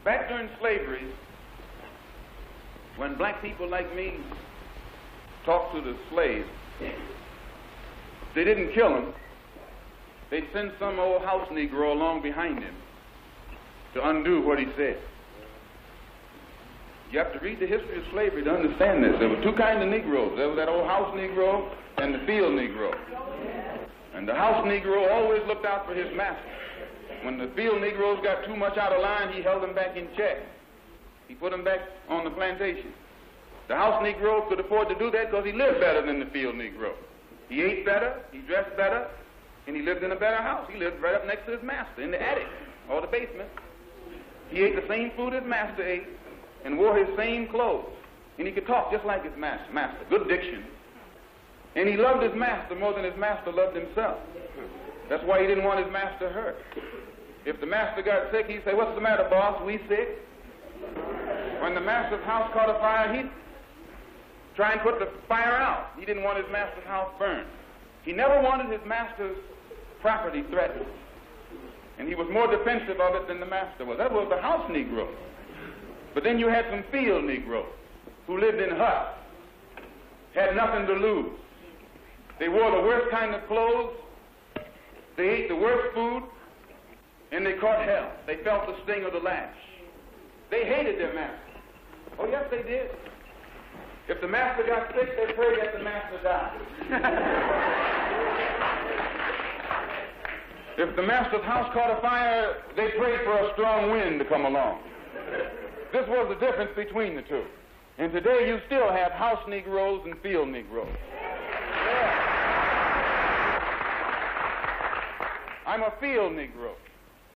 Back during slavery, when black people like me talked to the slaves, they didn't kill him. They'd send some old house Negro along behind him to undo what he said. You have to read the history of slavery to understand this. There were two kinds of Negroes. There was that old house Negro and the field Negro. And the house Negro always looked out for his master. When the field Negroes got too much out of line, he held them back in check. He put them back on the plantation. The house Negro could afford to do that because he lived better than the field Negro. He ate better, he dressed better, and he lived in a better house. He lived right up next to his master in the attic or the basement. He ate the same food his master ate and wore his same clothes. And he could talk just like his master. Good diction. And he loved his master more than his master loved himself. That's why he didn't want his master hurt. If the master got sick, he'd say, "What's the matter, boss? We sick?" When the master's house caught a fire, he'd try and put the fire out. He didn't want his master's house burned. He never wanted his master's property threatened. And he was more defensive of it than the master was. That was the house Negro. But then you had some field Negroes who lived in huts, had nothing to lose. They wore the worst kind of clothes, they ate the worst food, and they caught hell. They felt the sting of the lash. They hated their master. Oh, yes, they did. If the master got sick, they prayed that the master died. If the master's house caught a fire, they prayed for a strong wind to come along. This was the difference between the two. And today you still have house Negroes and field Negroes. I'm a field Negro.